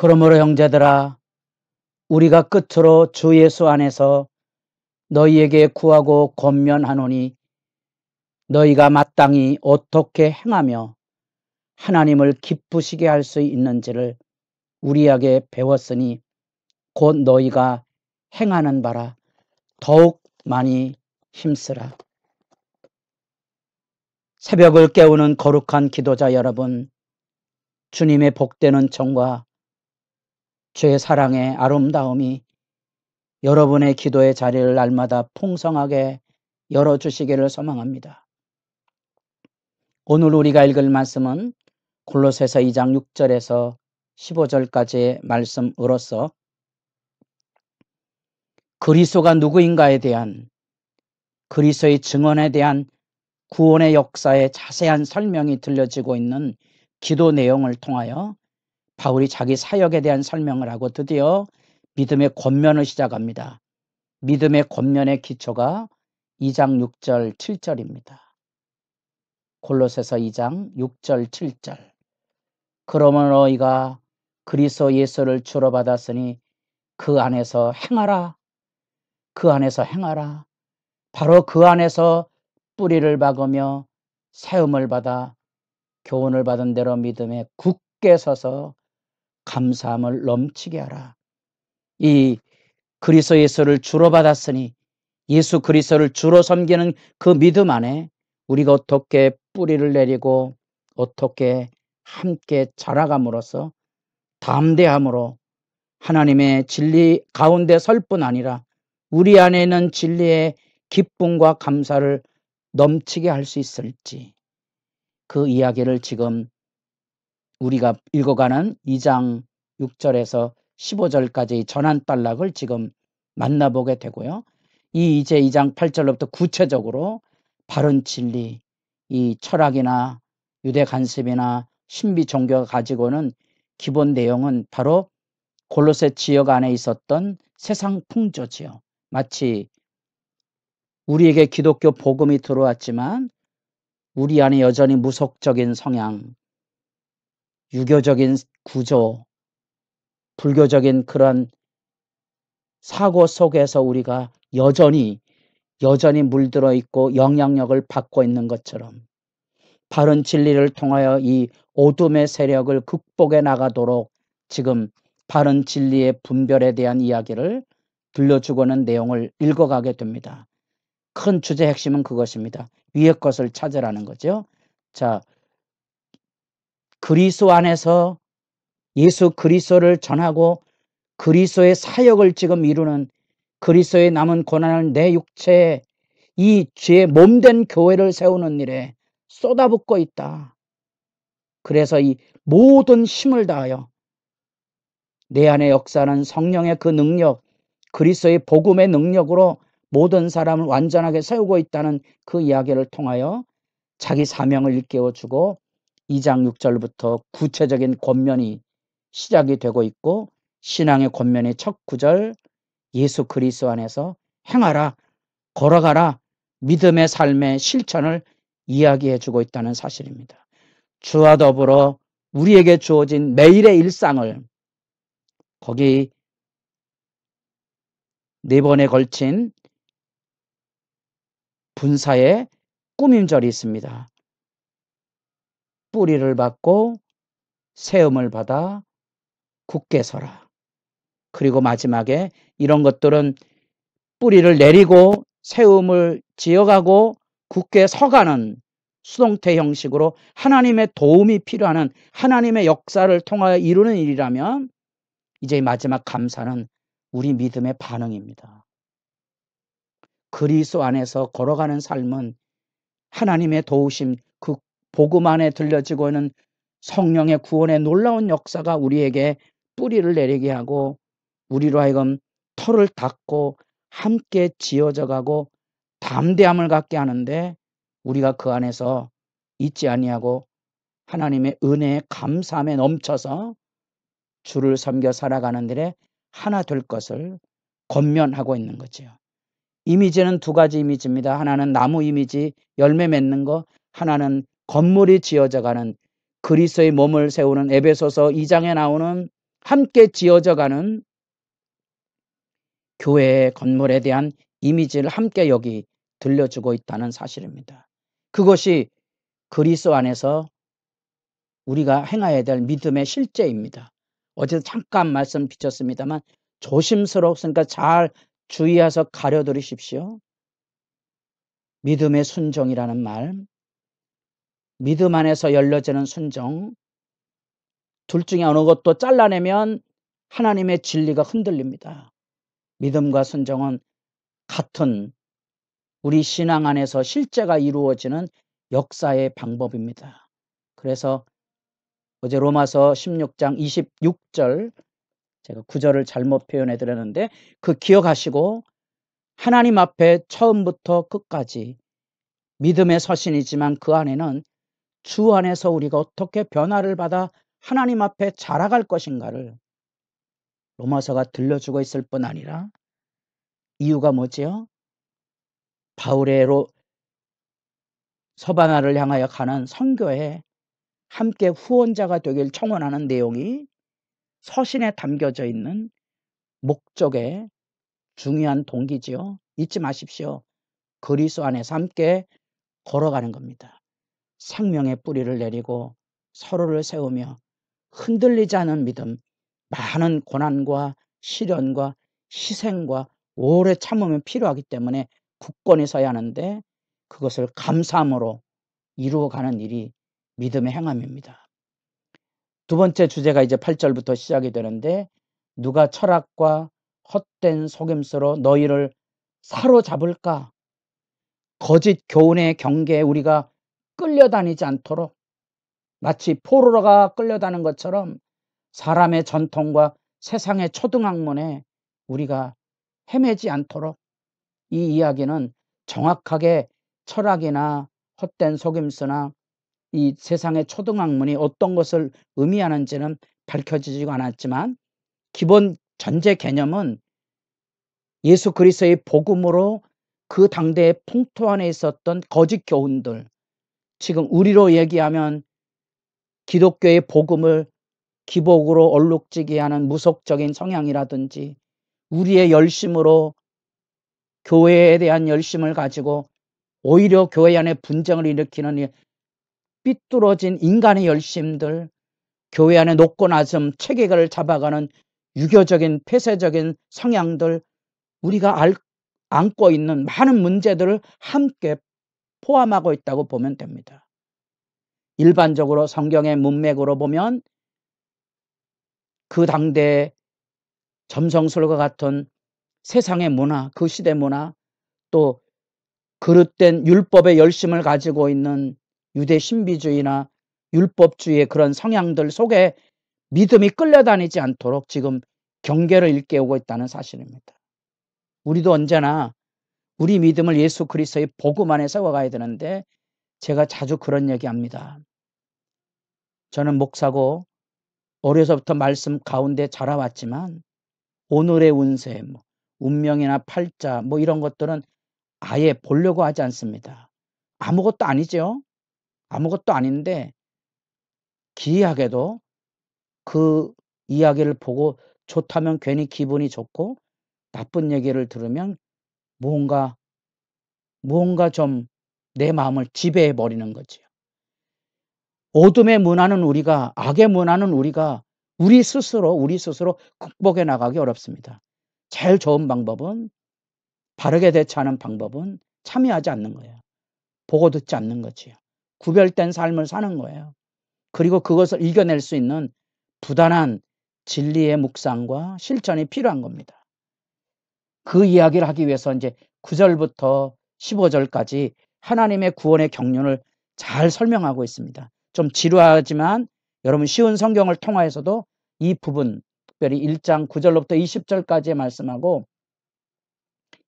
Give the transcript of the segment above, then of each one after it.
그러므로 형제들아, 우리가 끝으로 주 예수 안에서 너희에게 구하고 권면하노니 너희가 마땅히 어떻게 행하며 하나님을 기쁘시게 할 수 있는지를 우리에게 배웠으니 곧 너희가 행하는 바라 더욱 많이 힘쓰라. 새벽을 깨우는 거룩한 기도자 여러분, 주님의 복되는 청과 주의 사랑의 아름다움이 여러분의 기도의 자리를 날마다 풍성하게 열어주시기를 소망합니다. 오늘 우리가 읽을 말씀은 골로새서 2장 6절에서 15절까지의 말씀으로서 그리스도가 누구인가에 대한, 그리스도의 증언에 대한 구원의 역사의 자세한 설명이 들려지고 있는 기도 내용을 통하여 바울이 자기 사역에 대한 설명을 하고 드디어 믿음의 권면을 시작합니다. 믿음의 권면의 기초가 2장 6절 7절입니다. 골로새서 2장 6절 7절. 그러므로 너희가 그리스도 예수를 주로 받았으니 그 안에서 행하라. 그 안에서 행하라. 바로 그 안에서 뿌리를 박으며 세움을 받아 교훈을 받은 대로 믿음에 굳게 서서 감사함을 넘치게 하라. 이 그리스도 예수를 주로 받았으니 예수 그리스도를 주로 섬기는 그 믿음 안에 우리가 어떻게 뿌리를 내리고 어떻게 함께 자라감으로써 담대함으로 하나님의 진리 가운데 설 뿐 아니라 우리 안에 있는 진리의 기쁨과 감사를 넘치게 할 수 있을지, 그 이야기를 지금 우리가 읽어가는 2장 6절에서 15절까지 전환단락을 지금 만나보게 되고요. 이제 2장 8절로부터 구체적으로 바른 진리, 이 철학이나 유대 간섭이나 신비 종교가 가지고는 기본 내용은 바로 골로새 지역 안에 있었던 세상 풍조지요. 마치 우리에게 기독교 복음이 들어왔지만 우리 안에 여전히 무속적인 성향, 유교적인 구조, 불교적인 그런 사고 속에서 우리가 여전히 물들어 있고 영향력을 받고 있는 것처럼 바른 진리를 통하여 이 어둠의 세력을 극복해 나가도록 지금 바른 진리의 분별에 대한 이야기를 들려주고는 내용을 읽어가게 됩니다. 큰 주제 핵심은 그것입니다. 위의 것을 찾으라는 거죠. 자, 그리스도 안에서 예수 그리스도를 전하고 그리스도의 사역을 지금 이루는, 그리스도의 남은 고난을 내 육체에 이 죄의 몸된 교회를 세우는 일에 쏟아붓고 있다. 그래서 이 모든 힘을 다하여 내 안에 역사하는 성령의 그 능력, 그리스도의 복음의 능력으로 모든 사람을 완전하게 세우고 있다는 그 이야기를 통하여 자기 사명을 일깨워주고 2장 6절부터 구체적인 권면이 시작이 되고 있고, 신앙의 권면의 첫 구절, 예수 그리스도 안에서 행하라, 걸어가라, 믿음의 삶의 실천을 이야기해주고 있다는 사실입니다. 주와 더불어 우리에게 주어진 매일의 일상을, 거기 4번에 걸친 분사의 꾸밈절이 있습니다. 뿌리를 받고 세움을 받아 굳게 서라. 그리고 마지막에 이런 것들은 뿌리를 내리고 세움을 지어가고 굳게 서가는 수동태 형식으로 하나님의 도움이 필요한 하나님의 역사를 통하여 이루는 일이라면, 이제 마지막 감사는 우리 믿음의 반응입니다. 그리스도 안에서 걸어가는 삶은 하나님의 도우심, 그 복음 안에 들려지고 있는 성령의 구원의 놀라운 역사가 우리에게 뿌리를 내리게 하고 우리로 하여금 털을 닦고 함께 지어져 가고 담대함을 갖게 하는데, 우리가 그 안에서 잊지 아니하고 하나님의 은혜에 감사함에 넘쳐서 주를 섬겨 살아가는 일에 하나 될 것을 권면하고 있는 거죠. 이미지는 2가지 이미지입니다. 하나는 나무 이미지, 열매 맺는 거, 하나는 건물이 지어져 가는 그리스도의 몸을 세우는 에베소서 2장에 나오는 함께 지어져 가는 교회의 건물에 대한 이미지를 함께 여기 들려주고 있다는 사실입니다. 그것이 그리스도 안에서 우리가 행해야 될 믿음의 실제입니다. 어제도 잠깐 말씀 비쳤습니다만 조심스럽으니까 잘 주의해서 가려들으십시오. 믿음의 순종이라는 말, 믿음 안에서 열려지는 순종, 둘 중에 어느 것도 잘라내면 하나님의 진리가 흔들립니다. 믿음과 순종은 같은 우리 신앙 안에서 실제가 이루어지는 역사의 방법입니다. 그래서 어제 로마서 16장 26절 제가 구절을 잘못 표현해 드렸는데 그 기억하시고 하나님 앞에 처음부터 끝까지 믿음의 서신이지만 그 안에는 주 안에서 우리가 어떻게 변화를 받아 하나님 앞에 자라갈 것인가를 로마서가 들려주고 있을 뿐 아니라 이유가 뭐지요? 바울의 서바나를 향하여 가는 선교에 함께 후원자가 되길 청원하는 내용이 서신에 담겨져 있는 목적의 중요한 동기지요. 잊지 마십시오. 그리스도 안에서 함께 걸어가는 겁니다. 생명의 뿌리를 내리고 서로를 세우며 흔들리지 않은 믿음, 많은 고난과 시련과 희생과 오래 참음이 필요하기 때문에 굳건히 서야 하는데 그것을 감사함으로 이루어가는 일이 믿음의 행함입니다. 두 번째 주제가 이제 8절부터 시작이 되는데 누가 철학과 헛된 속임수로 너희를 사로잡을까? 거짓 교훈의 경계에 우리가 끌려다니지 않도록 마치 포로가 끌려다니는 것처럼 사람의 전통과 세상의 초등학문에 우리가 헤매지 않도록 이 이야기는 정확하게 철학이나 헛된 속임수나 이 세상의 초등학문이 어떤 것을 의미하는지는 밝혀지지 않았지만 기본 전제 개념은 예수 그리스도의 복음으로 그 당대의 풍토 안에 있었던 거짓 교훈들, 지금 우리로 얘기하면 기독교의 복음을 기복으로 얼룩지게 하는 무속적인 성향이라든지 우리의 열심으로 교회에 대한 열심을 가지고 오히려 교회 안에 분쟁을 일으키는 삐뚤어진 인간의 열심들, 교회 안에 높고 낮음 체계를 잡아가는 유교적인 폐쇄적인 성향들, 우리가 안고 있는 많은 문제들을 함께 포함하고 있다고 보면 됩니다. 일반적으로 성경의 문맥으로 보면 그 당대의 점성술과 같은 세상의 문화, 그 시대 문화, 또 그릇된 율법의 열심을 가지고 있는 유대 신비주의나 율법주의의 그런 성향들 속에 믿음이 끌려다니지 않도록 지금 경계를 일깨우고 있다는 사실입니다. 우리도 언제나 우리 믿음을 예수 그리스도의 복음 안에 세워가야 되는데 제가 자주 그런 얘기합니다. 저는 목사고 어려서부터 말씀 가운데 자라왔지만 오늘의 운세, 운명이나 팔자 이런 것들은 아예 보려고 하지 않습니다. 아무것도 아니죠. 아무것도 아닌데 기이하게도 그 이야기를 보고 좋다면 괜히 기분이 좋고 나쁜 얘기를 들으면 무언가 좀 내 마음을 지배해 버리는 거지요. 어둠의 문화는 우리가, 악의 문화는 우리가 우리 스스로 극복해 나가기 어렵습니다. 제일 좋은 방법은, 바르게 대처하는 방법은 참여하지 않는 거예요. 보고 듣지 않는 거지요. 구별된 삶을 사는 거예요. 그리고 그것을 이겨낼 수 있는 부단한 진리의 묵상과 실천이 필요한 겁니다. 그 이야기를 하기 위해서 이제 9절부터 15절까지 하나님의 구원의 경륜을 잘 설명하고 있습니다. 좀 지루하지만 여러분 쉬운 성경을 통하여서도 이 부분, 특별히 1장 9절로부터 20절까지의 말씀하고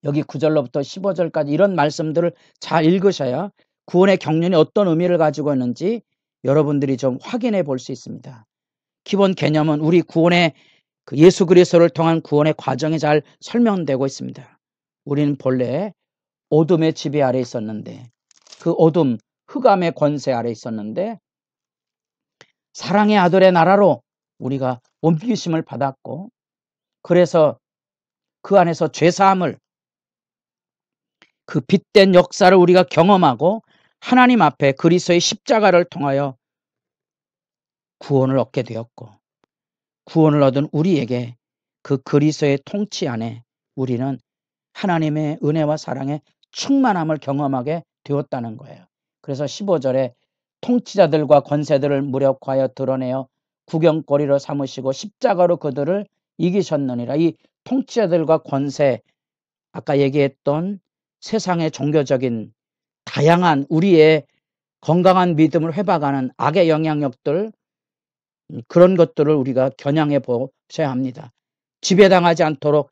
여기 9절로부터 15절까지 이런 말씀들을 잘 읽으셔야 구원의 경륜이 어떤 의미를 가지고 있는지 여러분들이 좀 확인해 볼 수 있습니다. 기본 개념은 우리 구원의 그 예수 그리스도를 통한 구원의 과정이 잘 설명되고 있습니다. 우리는 본래 어둠의 지배 아래 있었는데 그 어둠, 흑암의 권세 아래 있었는데 사랑의 아들의 나라로 우리가 옮기심을 받았고, 그래서 그 안에서 죄사함을, 그 빛된 역사를 우리가 경험하고 하나님 앞에 그리스도의 십자가를 통하여 구원을 얻게 되었고, 구원을 얻은 우리에게 그 그리스도의 통치 안에 우리는 하나님의 은혜와 사랑의 충만함을 경험하게 되었다는 거예요. 그래서 15절에 통치자들과 권세들을 무력하여 드러내어 구경거리로 삼으시고 십자가로 그들을 이기셨느니라. 이 통치자들과 권세, 아까 얘기했던 세상의 종교적인 다양한 우리의 건강한 믿음을 회복하는 악의 영향력들, 그런 것들을 우리가 겨냥해 보셔야 합니다. 지배당하지 않도록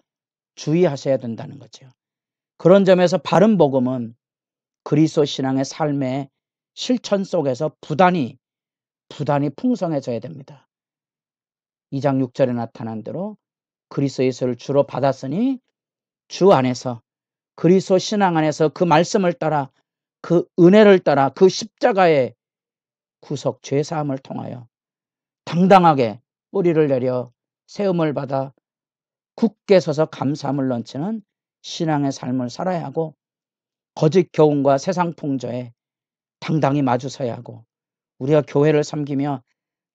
주의하셔야 된다는 거죠. 그런 점에서 바른 복음은 그리스도 신앙의 삶의 실천 속에서 부단히 풍성해져야 됩니다. 2장 6절에 나타난 대로 그리스도 예수를 주로 받았으니 주 안에서, 그리스도 신앙 안에서 그 말씀을 따라, 그 은혜를 따라 그 십자가의 구속 죄사함을 통하여 당당하게 뿌리를 내려 세움을 받아 굳게 서서 감사함을 넘치는 신앙의 삶을 살아야 하고, 거짓 교훈과 세상 풍조에 당당히 마주서야 하고, 우리가 교회를 섬기며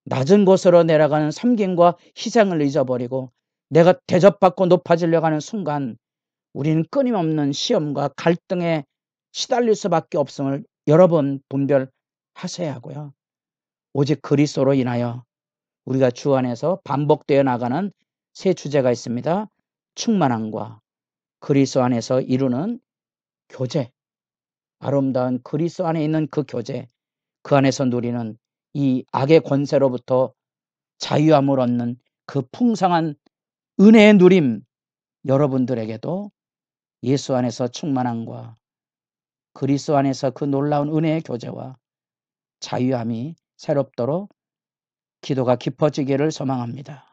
낮은 곳으로 내려가는 섬김과 희생을 잊어버리고 내가 대접받고 높아지려고 하는 순간 우리는 끊임없는 시험과 갈등에 시달릴 수밖에 없음을 여러분 분별하셔야 하고요. 오직 그리스도로 인하여 우리가 주 안에서 반복되어 나가는 세 주제가 있습니다. 충만함과 그리스도 안에서 이루는 교제, 아름다운 그리스도 안에 있는 그 교제, 그 안에서 누리는 이 악의 권세로부터 자유함을 얻는 그 풍성한 은혜의 누림, 여러분들에게도 예수 안에서 충만함과 그리스도 안에서 그 놀라운 은혜의 교제와 자유함이 새롭도록 기도가 깊어지기를 소망합니다.